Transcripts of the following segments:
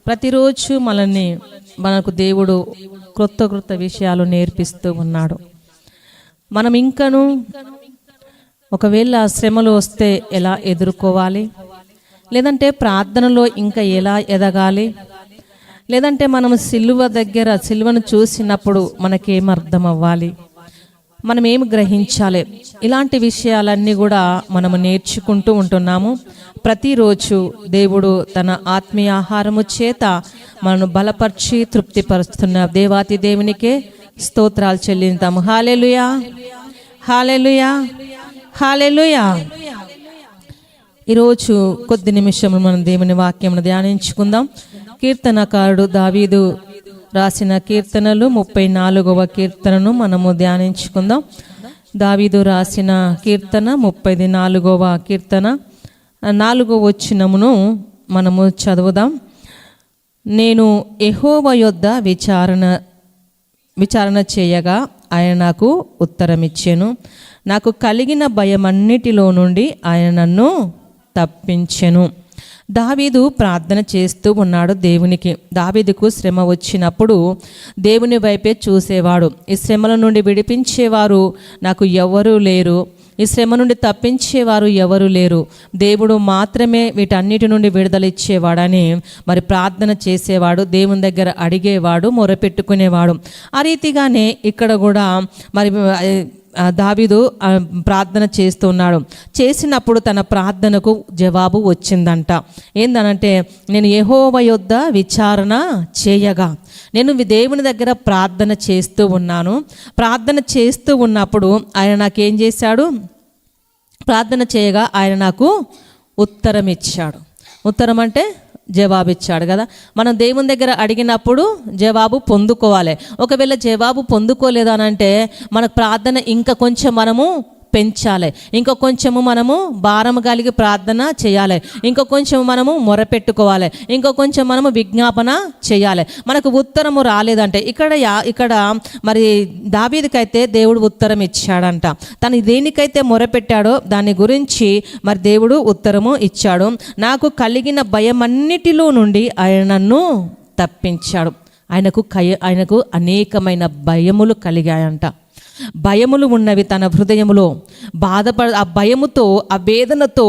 ప్రతిరోజు మనకు దేవుడు క్రొత్త విషయాలు నేర్పిస్తూ ఉన్నాడు. మనం ఇంకను ఒకవేళ శ్రమలు వస్తే ఎలా ఎదుర్కోవాలి, లేదంటే ప్రార్థనలో ఇంకా ఎలా ఎదగాలి, లేదంటే మనం సిలువను చూసినప్పుడు మనకేం అర్థం అవ్వాలి, మనం ఏం గ్రహించాలి, ఇలాంటి విషయాలన్నీ కూడా మనము నేర్చుకుంటూ ఉంటున్నాము. ప్రతిరోజు దేవుడు తన ఆత్మీయ ఆహారము చేత మనను బలపరిచి తృప్తిపరుస్తున్న దేవాతి దేవునికే స్తోత్రాలు చెల్లిద్దాము. హల్లెలూయా, హల్లెలూయా, హల్లెలూయా. ఈరోజు కొద్ది నిమిషములు మనం దేవుని వాక్యమును ధ్యానించుకుందాం. కీర్తనకారుడు దావీదు రాసిన కీర్తనలు 34వ కీర్తనను మనము ధ్యానించుకుందాం. దావీదు రాసిన కీర్తన 34వ కీర్తన 4వ వచనమును మనము చదువుదాం. నేను యెహోవా యొద్ద విచారణ చేయగా ఆయన నాకు ఉత్తరమిచ్చెను. నాకు కలిగిన భయమన్నిటిలో నుండి ఆయన నన్ను తప్పించెను. దావీదు ప్రార్థన చేస్తూ ఉన్నాడు దేవునికి. దావీదుకు శ్రమ వచ్చినప్పుడు దేవుని వైపే చూసేవాడు. ఈ శ్రమల నుండి విడిపించేవారు నాకు ఎవరూ లేరు, ఈ శ్రమ నుండి తప్పించేవారు ఎవరు లేరు, దేవుడు మాత్రమే వీటన్నిటి నుండి విడుదల ఇచ్చేవాడని మరి ప్రార్థన చేసేవాడు, దేవుని దగ్గర అడిగేవాడు, మొరపెట్టుకునేవాడు. ఆ రీతిగానే ఇక్కడ కూడా మరి దావీదు ప్రార్థన చేస్తున్నాడు. చేసినప్పుడు తన ప్రార్థనకు జవాబు వచ్చిందంట. ఏందనంటే, నేను యెహోవా యొద్ద విచారణ చేయగా, నేను దేవుని దగ్గర ప్రార్థన చేస్తూ ఉన్నాను. ప్రార్థన చేస్తూ ఉన్నప్పుడు ఆయన నాకేం చేశాడు? ప్రార్థన చేయగా ఆయన నాకు ఉత్తరం ఇచ్చాడు. ఉత్తరం అంటే జవాబిచ్చాడు కదా. మనం దేవుని దగ్గర అడిగినప్పుడు జవాబు పొందుకోవాలి. ఒకవేళ జవాబు పొందుకోలేదనంటే మనకు ప్రార్థన ఇంకా కొంచెం మనము పెంచాలి, ఇంకా కొంచెము మనము భారం కలిగి ప్రార్థన చేయాలి, ఇంకా కొంచెం మనము మొరపెట్టుకోవాలి, ఇంకా కొంచెం మనము విజ్ఞాపన చేయాలి. మనకు ఉత్తరము రాలేదంటే ఇక్కడ మరి దావీదుకైతే దేవుడు ఉత్తరం ఇచ్చాడంట. తను దేనికైతే మొరపెట్టాడో దాని గురించి మరి దేవుడు ఉత్తరము ఇచ్చాడు. నాకు కలిగిన భయమన్నిటిలో నుండి ఆయన నన్ను తప్పించాడు. ఆయనకు అనేకమైన భయములు కలిగాయంట. భయములు ఉన్నవి తన హృదయములో. ఆ భయముతో, ఆ వేదనతో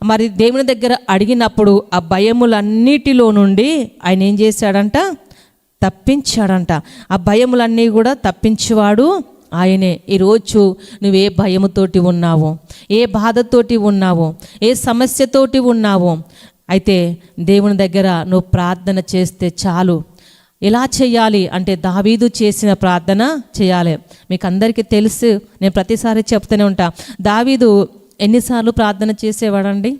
మరి దేవుని దగ్గర అడిగినప్పుడు ఆ భయములన్నిటిలో నుండి ఆయన ఏం చేశాడంట? తప్పించాడంట. ఆ భయములన్నీ కూడా తప్పించేవాడు ఆయనే. ఈరోజు నువ్వే భయముతోటి ఉన్నావో, ఏ బాధతోటి ఉన్నావో, ఏ సమస్యతోటి ఉన్నావో, అయితే దేవుని దగ్గర నువ్వు ప్రార్థన చేస్తే చాలు. ఎలా చేయాలి అంటే దావీదు చేసిన ప్రార్థన చేయాలి. మీకు అందరికీ తెలుసు, నేను ప్రతిసారి చెప్తూనే ఉంటా. దావీదు ఎన్నిసార్లు ప్రార్థన చేసేవాడండి?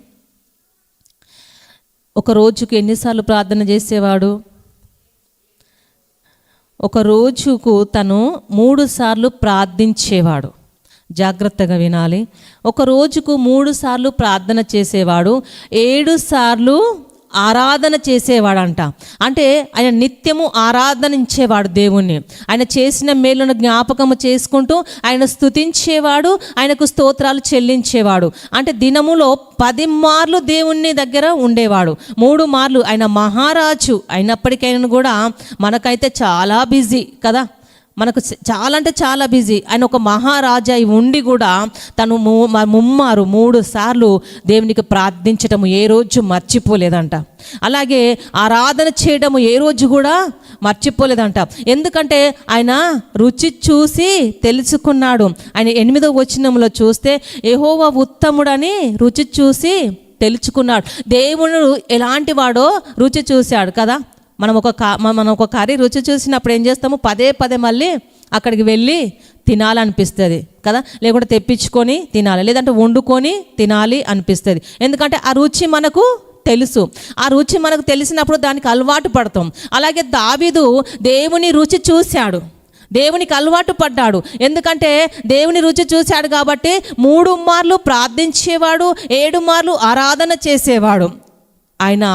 ఒక రోజుకు ఎన్నిసార్లు ప్రార్థన చేసేవాడు? ఒక రోజుకు తను 3 సార్లు ప్రార్థించేవాడు. జాగ్రత్తగా వినాలి. ఒక రోజుకు 3 సార్లు ప్రార్థన చేసేవాడు, 7 సార్లు ఆరాధన చేసేవాడంట. అంటే ఆయన నిత్యము ఆరాధనించేవాడు దేవుణ్ణి. ఆయన చేసిన మేలును జ్ఞాపకము చేసుకుంటూ ఆయన స్తుతించేవాడు, ఆయనకు స్తోత్రాలు చెల్లించేవాడు. అంటే దినములో 10 మార్లు దేవుని దగ్గర ఉండేవాడు. 3 మార్లు ఆయన మహారాజు అయినప్పటికైనా కూడా మనకైతే చాలా బిజీ కదా, మనకు చాలా అంటే చాలా బిజీ. ఆయన ఒక మహారాజా అయి ఉండి కూడా తను 3 సార్లు దేవునికి ప్రార్థించటము ఏ రోజు మర్చిపోలేదంట. అలాగే ఆరాధన చేయడము ఏ రోజు కూడా మర్చిపోలేదంట. ఎందుకంటే ఆయన రుచి చూసి తెలుసుకున్నాడు. ఆయన 8వ వచనంలో చూస్తే యెహోవా ఉత్తముడని రుచి చూసి తెలుసుకున్నాడు. దేవుడు ఎలాంటి వాడో రుచి చూశాడు కదా. మనం ఒక కర్రీ రుచి చూసినప్పుడు ఏం చేస్తాము? పదే మళ్ళీ అక్కడికి వెళ్ళి తినాలనిపిస్తుంది కదా, లేకుంటే తెప్పించుకొని తినాలి, లేదంటే వండుకొని తినాలి అనిపిస్తుంది. ఎందుకంటే ఆ రుచి మనకు తెలుసు. ఆ రుచి మనకు తెలిసినప్పుడు దానికి అలవాటు పడతాం. అలాగే దావీదు దేవుని రుచి చూశాడు, దేవునికి అలవాటు పడ్డాడు. ఎందుకంటే దేవుని రుచి చూశాడు కాబట్టి 3 మార్లు ప్రార్థించేవాడు, 7 మార్లు ఆరాధన చేసేవాడు. ఆయన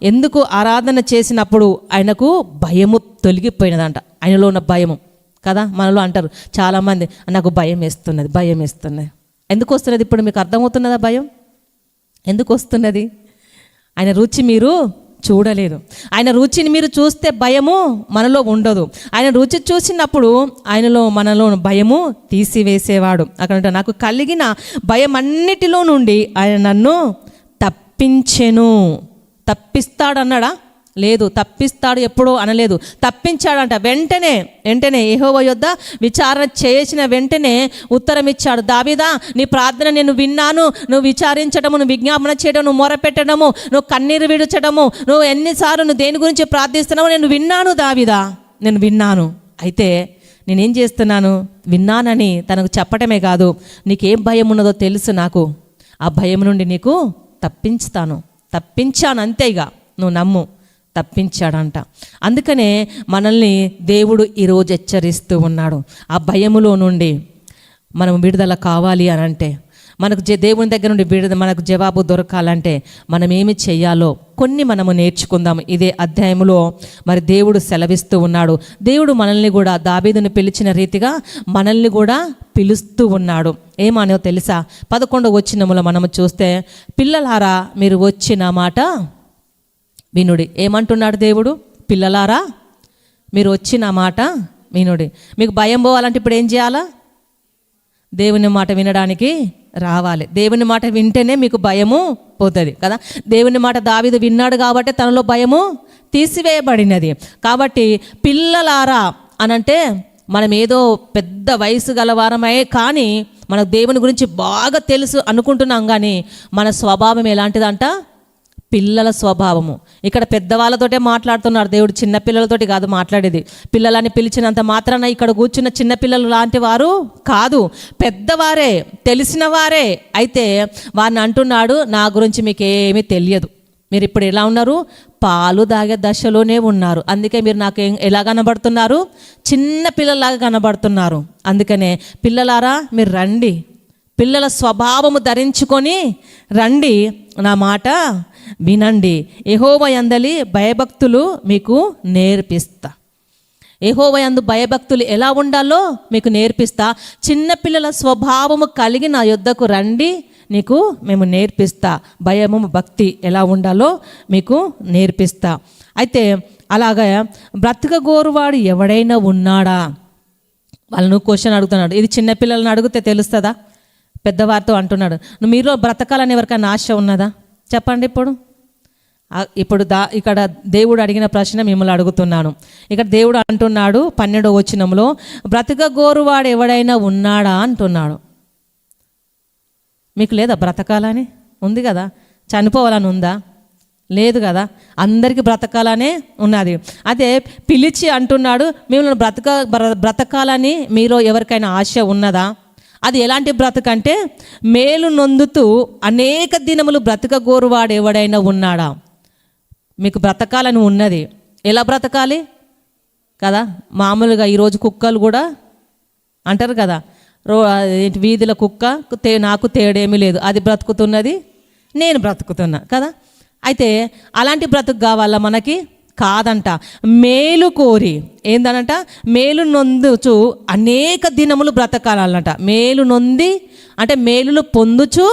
ఎందుకు ఆరాధన చేసినప్పుడు ఆయనకు భయము తొలగిపోయినదంట. ఆయనలో ఉన్న భయము కదా. మనలో అంటారు చాలామంది, నాకు భయం వేస్తున్నది. ఎందుకు వస్తున్నది? ఇప్పుడు మీకు అర్థమవుతున్నదా భయం ఎందుకు వస్తున్నది? ఆయన రుచి మీరు చూడలేదు. ఆయన రుచిని మీరు చూస్తే భయము మనలో ఉండదు. ఆయన రుచి చూసినప్పుడు మనలో భయము తీసివేసేవాడు. అక్కడ నాకు కలిగిన భయం అన్నిటిలో నుండి ఆయన నన్ను తప్పించెను. తప్పిస్తాడన్నాడా? లేదు. తప్పిస్తాడు ఎప్పుడో అనలేదు, తప్పించాడంట. వెంటనే యెహోవా యొద్ద విచారణ చేసిన వెంటనే ఉత్తరం ఇచ్చాడు. దావీదా, నీ ప్రార్థన నేను విన్నాను. నువ్వు విచారించడము, నువ్వు విజ్ఞాపన చేయడం, నువ్వు మొరపెట్టడము, నువ్వు కన్నీరు విడచడము, నువ్వు ఎన్నిసార్లు నువ్వు దేని గురించి ప్రార్థిస్తున్నావు నేను విన్నాను దావీదా, నేను విన్నాను. అయితే నేనేం చేస్తున్నాను? విన్నానని తనకు చెప్పటమే కాదు, నీకేం భయం ఉన్నదో తెలుసు, నాకు ఆ భయం నుండి నీకు తప్పించాను అంతేగా, నువ్వు నమ్ము. తప్పించాడంట. అందుకనే మనల్ని దేవుడు ఈరోజు హెచ్చరిస్తూ ఉన్నాడు. ఆ భయములో నుండి మనం విడుదల కావాలి అని అంటే, మనకు దేవుని దగ్గర నుండి మనకు జవాబు దొరకాలంటే మనం ఏమి చెయ్యాలో కొన్ని మనము నేర్చుకుందాం. ఇదే అధ్యాయంలో మరి దేవుడు సెలవిస్తూ ఉన్నాడు. దేవుడు మనల్ని కూడా దావీదుని పిలిచిన రీతిగా మనల్ని కూడా పిలుస్తూ ఉన్నాడు. ఏమనో తెలుసా? 11వ వచనములో మనము చూస్తే, పిల్లలారా మీరు వచ్చిన మాట వినుడి. ఏమంటున్నాడు దేవుడు? పిల్లలారా మీరు వచ్చిన మాట వినుడి. మీకు భయం పోవాలంటే ఇప్పుడు ఏం చేయాలా? దేవుని మాట వినడానికి రావాలి. దేవుని మాట వింటేనే మీకు భయము పోతుంది కదా. దేవుని మాట దావీదు విన్నాడు కాబట్టి తనలో భయము తీసివేయబడినది. కాబట్టి పిల్లలారా అనంటే మనం ఏదో పెద్ద వయసు గలవారమే కానీ మనకు దేవుని గురించి బాగా తెలుసు అనుకుంటున్నాం, కానీ మన స్వభావం ఎలాంటిదంట? పిల్లల స్వభావము. ఇక్కడ పెద్దవాళ్ళతోటే మాట్లాడుతున్నాడు దేవుడు, చిన్నపిల్లలతోటి కాదు మాట్లాడేది. పిల్లలని పిలిచినంత మాత్రాన ఇక్కడ కూర్చున్న చిన్నపిల్లలు లాంటి వారు కాదు, పెద్దవారే, తెలిసిన వారే. అయితే వారిని అంటున్నాడు, నా గురించి మీకు ఏమీ తెలియదు, మీరు ఇప్పుడు ఎలా ఉన్నారు? పాలు తాగే దశలోనే ఉన్నారు. అందుకే మీరు నాకు ఎలా కనబడుతున్నారు? చిన్న పిల్లలాగా కనబడుతున్నారు. అందుకనే పిల్లలారా మీరు రండి, పిల్లల స్వభావము ధరించుకొని రండి, నా మాట వినండి. యెహోవా యందలి భయభక్తులు మీకు నేర్పిస్తా. యెహోవా యందు భయభక్తులు ఎలా ఉండాలో మీకు నేర్పిస్తా. చిన్నపిల్లల స్వభావము కలిగి నా యొద్దకు రండి, నీకు మేము నేర్పిస్తా. భయము భక్తి ఎలా ఉండాలో మీకు నేర్పిస్తా. అయితే అలాగా బ్రతకగోరువాడు ఎవడైనా ఉన్నాడా? వాళ్ళను క్వశ్చన్ అడుగుతున్నాడు. ఇది చిన్నపిల్లలను అడిగితే తెలుస్తుందా? పెద్దవారితో అంటున్నాడు. మీలో బ్రతకాలని ఎవరికైనా ఆశ ఉన్నదా? చెప్పండి. ఇప్పుడు ఇక్కడ దేవుడు అడిగిన ప్రశ్న మిమ్మల్ని అడుగుతున్నాను. ఇక్కడ దేవుడు అంటున్నాడు 12వ వచనంలో, బ్రతకగోరువాడు ఎవడైనా ఉన్నాడా అంటున్నాడు. మీకు లేదా బ్రతకాలని? ఉంది కదా. చనిపోవాలని ఉందా? లేదు కదా. అందరికీ బ్రతకాలనే ఉన్నది. అదే పిలిచి అంటున్నాడు, మిమ్మల్ని బ్రతకాలని మీలో ఎవరికైనా ఆశ ఉన్నదా? అది ఎలాంటి బ్రతకంటే, మేలు నొందుతూ అనేక దినములు బ్రతకగోరువాడు ఎవడైనా ఉన్నాడా? మీకు బ్రతకాలని ఉన్నది. ఎలా బ్రతకాలి కదా? మామూలుగా ఈరోజు కుక్కలు కూడా అంటారు కదా, వీధిలో కుక్క నాకు తేడేమీ లేదు, అది బ్రతుకుతున్నది, నేను బ్రతుకుతున్నా కదా. అయితే అలాంటి బ్రతుకు కావాలా మనకి? కాదంట. మేలు కోరి ఏందనంట? మేలు నొందుచు అనేక దినములు బ్రతకాలంట. మేలు నొంది అంటే మేలులు పొందుచు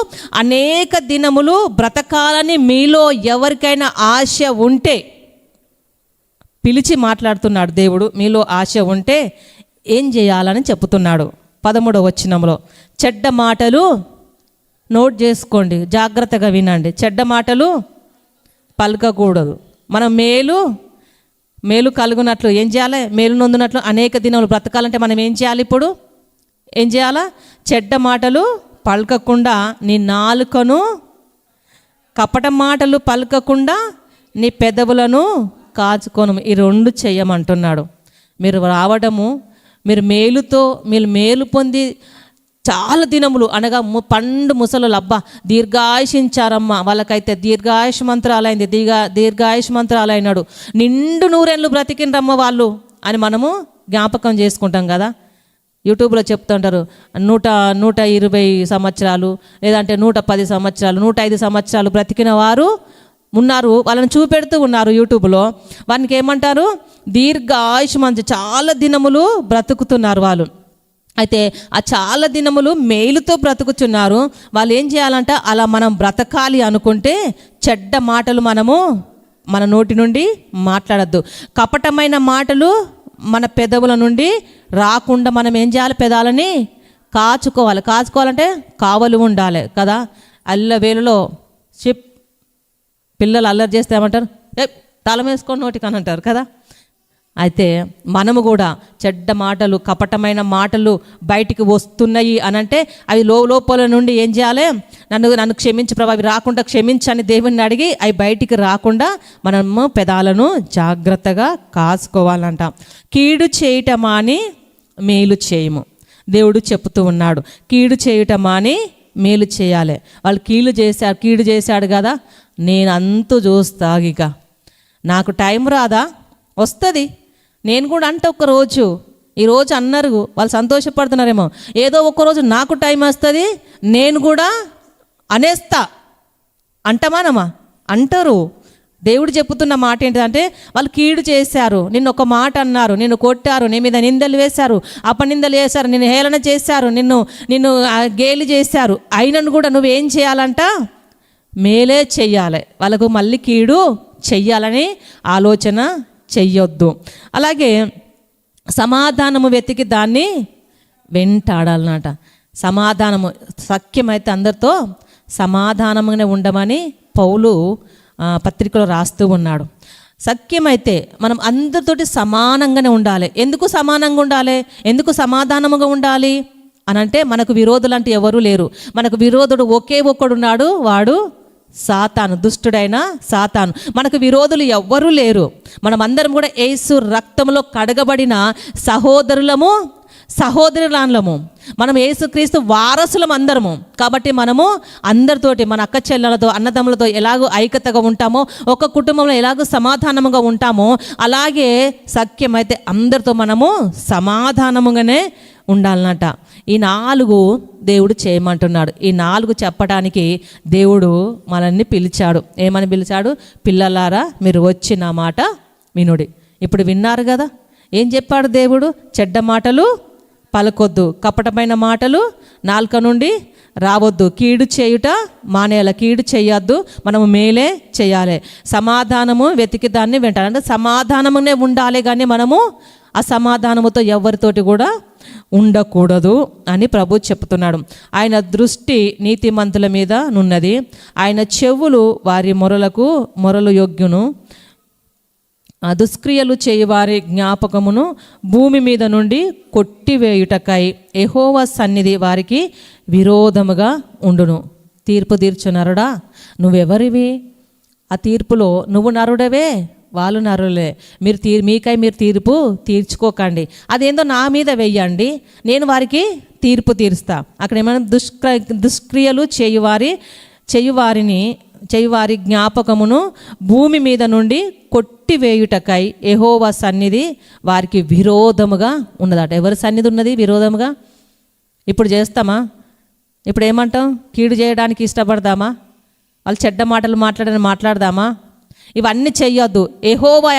అనేక దినములు బ్రతకాలని మీలో ఎవరికైనా ఆశ ఉంటే, పిలిచి మాట్లాడుతున్నాడు దేవుడు. మీలో ఆశ ఉంటే ఏం చేయాలని చెప్తున్నాడు 13వ వచనంలో. చెడ్డ మాటలు నోట్ చేసుకోండి, జాగ్రత్తగా వినండి. చెడ్డ మాటలు పలకకూడదు. మనం మేలు కలుగునట్లు ఏం చేయాలి? మేలు నొందినట్లు అనేక దినములు బ్రతకాలంటే మనం ఏం చేయాలి? ఇప్పుడు ఏం చేయాలా? చెడ్డ మాటలు పలకకుండా నీ నాలుకను, కపట మాటలు పలకకుండా నీ పెదవులను కాచుకోను. ఈ 2 చెయ్యమంటున్నాడు. మీరు రావడము, మీరు మేలు పొంది చాలా దినములు అనగా పండు ముసలు అబ్బా దీర్ఘాయుషించారమ్మా, వాళ్ళకైతే దీర్ఘాయుష్మంతురాలైంది, దీర్ఘాయుష్మంతురాలైనాడు, నిండు 100 ఏళ్ళు బ్రతికినరమ్మ వాళ్ళు అని మనము జ్ఞాపకం చేసుకుంటాం కదా. యూట్యూబ్లో చెప్తుంటారు 120 సంవత్సరాలు, లేదంటే 110 సంవత్సరాలు, 105 సంవత్సరాలు బ్రతికిన వారు ఉన్నారు. వాళ్ళని చూపెడుతూ ఉన్నారు యూట్యూబ్లో. వానికి ఏమంటారు? దీర్ఘాయుష్మంతు, చాలా దినములు బ్రతుకుతున్నారు వాళ్ళు. అయితే ఆ చాలా దినములు మేలుతో బ్రతుకుతున్నారు. వాళ్ళు ఏం చేయాలంట? అలా మనం బ్రతకాలి అనుకుంటే చెడ్డ మాటలు మనము మన నోటి నుండి మాట్లాడద్దు. కపటమైన మాటలు మన పెదవుల నుండి రాకుండా మనం ఏం చేయాలి? పెదాలని కాచుకోవాలంటే కావలు ఉండాలి కదా. అల్లవేలులో పిల్లలు అల్లరి చేస్తే ఏమంటారు? తాళం వేసుకొని నోటికి అని అంటారు కదా. అయితే మనము కూడా చెడ్డ మాటలు, కపటమైన మాటలు బయటికి వస్తున్నాయి అని అంటే అవి లోపల నుండి ఏం చేయాలి? నన్ను క్షమించి ప్రభా, అవి రాకుండా క్షమించని దేవుణ్ణి అడిగి అవి బయటికి రాకుండా మనము పెదాలను జాగ్రత్తగా కాసుకోవాలంట. కీడు చేయటమా అని మేలు చేయము. దేవుడు చెప్తూ ఉన్నాడు, కీడు చేయటమా అని మేలు చేయాలి. వాళ్ళు కీడు చేశాడు కదా, నేను అంతు చూస్తా, ఇక నాకు టైం రాదా? వస్తుంది. నేను కూడా అంటే ఒక్కరోజు, ఈరోజు అన్నారు వాళ్ళు సంతోషపడుతున్నారేమో, ఏదో ఒక్కరోజు నాకు టైం వస్తుంది, నేను కూడా అనేస్తా. అంటమానమా? అంటారు. దేవుడు చెప్తున్న మాట ఏంటంటే, వాళ్ళు కీడు చేశారు, నిన్ను ఒక మాట అన్నారు, నిన్ను కొట్టారు, నీ మీద నిందలు వేశారు, అపనిందలు వేశారు, నిన్ను హేళన చేశారు, నిన్ను గేలి చేశారు. అయినను కూడా నువ్వేం చేయాలంట? మేలే చెయ్యాలి. వాళ్ళకు మళ్ళీ కీడు చెయ్యాలని ఆలోచన చెయ్యొద్దు. అలాగే సమాధానము వెతికి దాన్ని వెంటాడాలన్నమాట. సమాధానము, సఖ్యమైతే అందరితో సమాధానంగానే ఉండమని పౌలు పత్రికలో రాస్తూ ఉన్నాడు. సఖ్యమైతే మనం అందరితోటి సమానంగానే ఉండాలి. ఎందుకు సమానంగా ఉండాలి? ఎందుకు సమాధానముగా ఉండాలి అని అంటే, మనకు విరోధులు అంటే ఎవరూ లేరు. మనకు విరోధుడు ఒకే ఒక్కడున్నాడు, వాడు సాతాను, దుష్టుడైన సాతాను. మనకు విరోధులు ఎవ్వరూ లేరు. మనం అందరం కూడా యేసు రక్తంలో కడగబడిన సహోదరులము. మనం యేసుక్రీస్తు వారసులం అందరము. కాబట్టి మనము అందరితోటి, మన అక్క చెల్లెలతో, అన్నదమ్ములతో ఎలాగో ఐక్యతగా ఉంటామో, ఒక కుటుంబంలో ఎలాగో సమాధానముగా ఉంటామో, అలాగే సఖ్యమైతే అందరితో మనము సమాధానముగానే ఉండాలన్నట. ఈ 4 దేవుడు చేయమంటున్నాడు. ఈ 4 చెప్పడానికి దేవుడు మనల్ని పిలిచాడు. ఏమని పిలిచాడు? పిల్లలారా, మీరు వచ్చి నా మాట వినుడి. ఇప్పుడు విన్నారు కదా, ఏం చెప్పాడు దేవుడు? చెడ్డ మాటలు పలకొద్దు, కపటమైన మాటలు నాలుక నుండి రావద్దు, కీడు చేయుట మానేయాలి, కీడు చేయొద్దు, మనము మేలే చేయాలి, సమాధానము వెతికి దాన్ని వెంటాలి. అంటే సమాధానమునే ఉండాలి, కానీ మనము అసమాధానముతో ఎవరితోటి కూడా ఉండకూడదు అని ప్రభు చెప్తున్నాడు. ఆయన దృష్టి నీతిమంతుల మీద నున్నది, ఆయన చెవులు వారి మొరలు యొగ్గును, దుష్క్రియలు చేయువారి జ్ఞాపకమును భూమి మీద నుండి కొట్టివేయుటకై యెహోవా సన్నిధి వారికి విరోధముగా ఉండును. తీర్పు తీర్చు నరుడా, నువ్వెవరివి? ఆ తీర్పులో నువ్వు నరుడవే, వాళ్ళు నరులే. మీకై మీరు తీర్పు తీర్చుకోకండి, అదేందో నా మీద వెయ్యండి, నేను వారికి తీర్పు తీరుస్తా. అక్కడ ఏమైనా దుష్క్రియలు చేయువారి జ్ఞాపకమును భూమి మీద నుండి కొట్టివేయుటకై యెహోవా సన్నిధి వారికి విరోధముగా ఉన్నదట. ఎవరి సన్నిధి ఉన్నది విరోధముగా? ఇప్పుడు చేస్తామా? ఇప్పుడు ఏమంటాం? కీడు చేయడానికి ఇష్టపడదామా? వాళ్ళు చెడ్డ మాటలు మాట్లాడదామా? ఇవన్నీ చెయ్యొద్దు. యెహోవా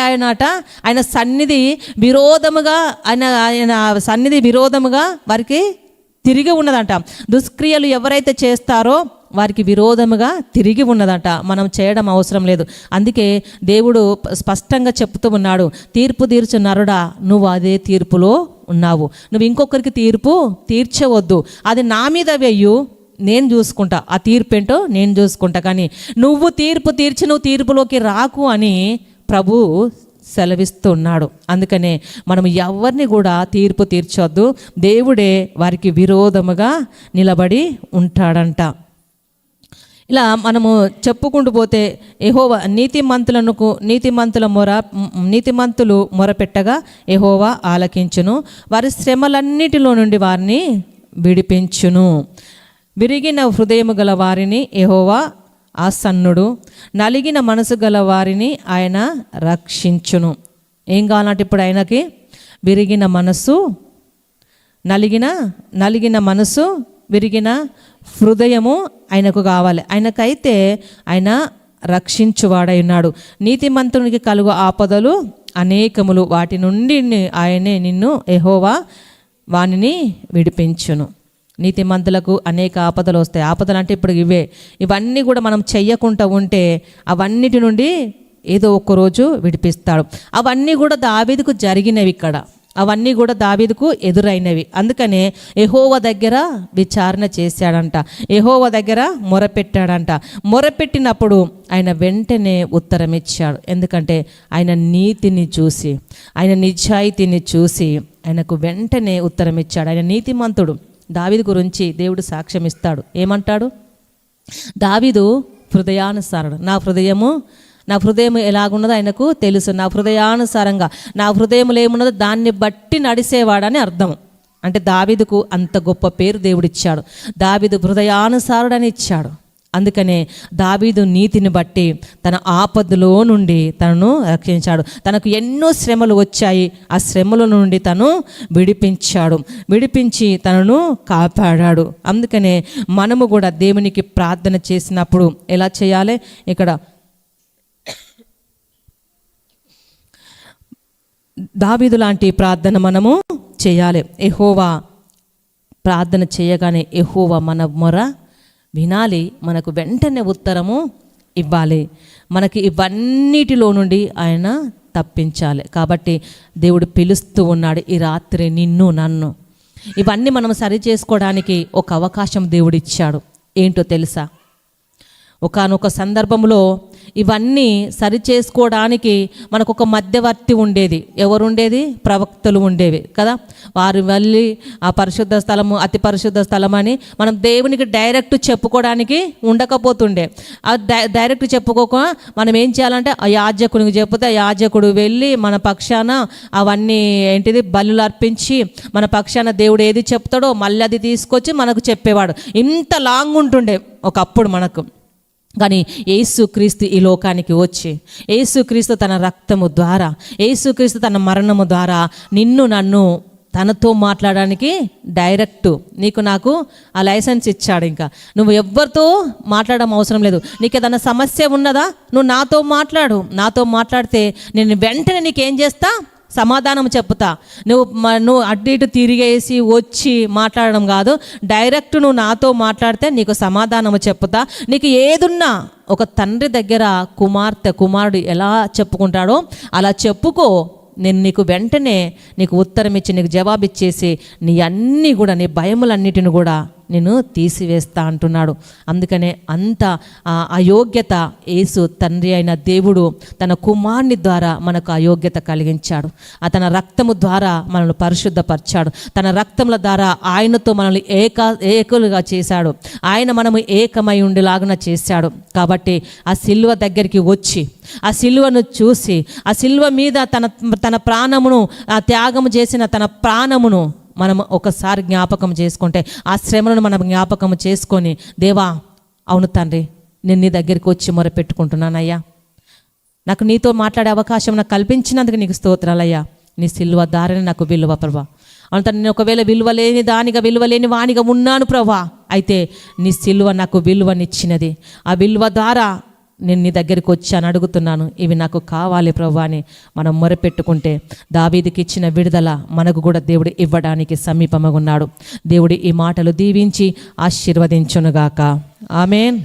ఆయన సన్నిధి విరోధముగా, ఆయన సన్నిధి విరోధముగా వారికి తిరిగి ఉన్నదంట. దుష్క్రియలు ఎవరైతే చేస్తారో వారికి విరోధముగా తిరిగి ఉన్నదంట. మనం చేయడం అవసరం లేదు. అందుకే దేవుడు స్పష్టంగా చెప్తూ ఉన్నాడు, తీర్పు తీర్చు నరుడా, నువ్వు అదే తీర్పులో ఉన్నావు. నువ్వు ఇంకొకరికి తీర్పు తీర్చవద్దు, అది నా మీద వెయ్యు, నేను చూసుకుంటా, ఆ తీర్పు ఏంటో నేను చూసుకుంటా, కానీ నువ్వు తీర్పు తీర్చి నువ్వు తీర్పులోకి రాకు అని ప్రభు సెలవిస్తున్నాడు. అందుకనే మనం ఎవరిని కూడా తీర్పు తీర్చొద్దు, దేవుడే వారికి విరోధముగా నిలబడి ఉంటాడంట. ఇలా మనము చెప్పుకుంటూ పోతే యెహోవా నీతిమంతులు మొరపెట్టగా యెహోవా ఆలకించును, వారి శ్రమలన్నిటిలో నుండి వారిని విడిపించును. విరిగిన హృదయము గల వారిని యెహోవా ఆసన్నుడు, నలిగిన మనసు గల వారిని ఆయన రక్షించును. ఏం కావాలంటే ఇప్పుడు ఆయనకి విరిగిన మనసు, నలిగిన మనసు, విరిగిన హృదయము ఆయనకు కావాలి. ఆయనకైతే ఆయన రక్షించువాడై ఉన్నాడు. నీతిమంతునికి కలుగు ఆపదలు అనేకములు, వాటి నుండి ఆయనే యెహోవా వానిని విడిపించును. నీతిమంతులకు అనేక ఆపదలు వస్తాయి. ఆపదలు అంటే ఇప్పుడు ఇవన్నీ కూడా మనం చెయ్యకుండా ఉంటే అవన్నిటి నుండి ఏదో ఒక రోజు విడిపిస్తాడు. అవన్నీ కూడా దావీదుకు జరిగినవి ఇక్కడ, అవన్నీ కూడా దావీదుకు ఎదురైనవి. అందుకనే యెహోవా దగ్గర విచారణ చేశాడంట, యెహోవా దగ్గర మొరపెట్టాడంట. మొరపెట్టినప్పుడు ఆయన వెంటనే ఉత్తరం ఇచ్చాడు. ఎందుకంటే ఆయన నీతిని చూసి, ఆయన నిజాయితీని చూసి ఆయనకు వెంటనే ఉత్తరం ఇచ్చాడు. ఆయన నీతిమంతుడు. దావీదు గురించి దేవుడు సాక్ష్యం ఇస్తాడు. ఏమంటాడు? దావీదు హృదయానుసారుడు. నా హృదయం ఎలాగున్నదో ఆయనకు తెలుసు. నా హృదయానుసారంగా నా హృదయంలో ఏమున్నదో దాన్ని బట్టి నడిసేవాడని అర్థం. అంటే దావీదుకు అంత గొప్ప పేరు దేవుడిచ్చాడు. దావీదు హృదయానుసారుడని ఇచ్చాడు. అందుకనే దావీదు నీతిని బట్టి తన ఆపదలో నుండి తనను రక్షించాడు. తనకు ఎన్నో శ్రమలు వచ్చాయి, ఆ శ్రమల నుండి తను విడిపించి తనను కాపాడాడు. అందుకనే మనము కూడా దేవునికి ప్రార్థన చేసినప్పుడు ఎలా చేయాలి? ఇక్కడ దావీదు లాంటి ప్రార్థన మనము చేయాలి. యెహోవా ప్రార్థన చేయగానే యెహోవా మన మొర వినాలి, మనకు వెంటనే ఉత్తరము ఇవ్వాలి, మనకి ఇవన్నిటిలో నుండి ఆయన తప్పించాలి. కాబట్టి దేవుడు పిలుస్తూ ఉన్నాడు ఈ రాత్రి నిన్ను నన్ను. ఇవన్నీ మనం సరి చేసుకోవడానికి ఒక అవకాశం దేవుడు ఇచ్చాడు. ఏంటో తెలుసా? ఒకానొక సందర్భంలో ఇవన్నీ సరి చేసుకోవడానికి మనకు ఒక మధ్యవర్తి ఉండేది. ఎవరుండేది? ప్రవక్తలు ఉండేవి కదా. వారు వెళ్ళి ఆ పరిశుద్ధ స్థలము, అతి పరిశుద్ధ స్థలం అని మనం దేవునికి డైరెక్ట్ చెప్పుకోవడానికి ఉండకపోతుండే. ఆ డైరెక్ట్ చెప్పుకోక మనం ఏం చేయాలంటే ఆ యాజకునికి చెప్తే ఆ యాజకుడు వెళ్ళి మన పక్షాన అవన్నీ బలులు అర్పించి మన పక్షాన దేవుడు ఏది చెప్తాడో మళ్ళీ అది తీసుకొచ్చి మనకు చెప్పేవాడు. ఇంత లాంగ్ ఉంటుండే ఒకప్పుడు మనకు. కానీ యేసుక్రీస్తు ఈ లోకానికి వచ్చి, యేసుక్రీస్తు తన రక్తము ద్వారా, యేసుక్రీస్తు తన మరణము ద్వారా నిన్ను నన్ను తనతో మాట్లాడడానికి డైరెక్ట్ నీకు నాకు ఆ లైసెన్స్ ఇచ్చాడు. ఇంకా నువ్వు ఎవరితో మాట్లాడడం అవసరం లేదు. నీకు ఏదైనా సమస్య ఉన్నదా? నువ్వు నాతో మాట్లాడు. నాతో మాట్లాడితే నేను వెంటనే నీకేం చేస్తా? సమాధానం చెప్తా. నువ్వు అటు ఇటు తిరిగేసి వచ్చి మాట్లాడడం కాదు, డైరెక్ట్ నువ్వు నాతో మాట్లాడితే నీకు సమాధానము చెప్తా. నీకు ఏదున్నా ఒక తండ్రి దగ్గర కుమారుడు ఎలా చెప్పుకుంటాడో అలా చెప్పుకో, నేను నీకు వెంటనే నీకు ఉత్తరం ఇచ్చి నీకు జవాబిచ్చేసి నీ అన్నీ కూడా నీ భయములన్నిటిని కూడా నేను తీసివేస్తా అంటున్నాడు. అందుకనే అంత అయోగ్యత యేసు తండ్రి అయిన దేవుడు తన కుమారుని ద్వారా మనకు అయోగ్యత కలిగించాడు. తన రక్తము ద్వారా మనల్ని పరిశుద్ధపరిచాడు. తన రక్తముల ద్వారా ఆయనతో మనల్ని ఏకులుగా చేశాడు. మనము ఏకమై ఉండేలాగా చేశాడు. కాబట్టి ఆ సిలువ దగ్గరికి వచ్చి ఆ సిలువను చూసి ఆ సిలువ మీద తన ప్రాణమును త్యాగము చేసిన తన ప్రాణమును మనం ఒకసారి జ్ఞాపకం చేసుకుంటే, ఆ శ్రమలను మనం జ్ఞాపకం చేసుకొని, దేవా అవును తండ్రి, నేను నీ దగ్గరికి వచ్చి మొరపెట్టుకుంటున్నానయ్యా, నాకు నీతో మాట్లాడే అవకాశం నాకు కల్పించినందుకు నీకు స్తోత్రాలయ్యా. నీ సిలువ దారిని నాకు విలువ ప్రభా. అవును తండ్రి, నేను ఒకవేళ విలువలేని వానిగా ఉన్నాను ప్రభా, అయితే నీ సిలువ నాకు విలువనిచ్చినది. ఆ విలువ ద్వారా నేను నీ దగ్గరికి వచ్చాను, అడుగుతున్నాను, ఇవి నాకు కావాలి ప్రభు అని మనం మొరపెట్టుకుంటే దావీదుకి ఇచ్చిన విడుదల మనకు కూడా దేవుడు ఇవ్వడానికి సమీపంగా ఉన్నాడు. దేవుడు ఈ మాటలు దీవించి ఆశీర్వదించునుగాక. ఆమేన్.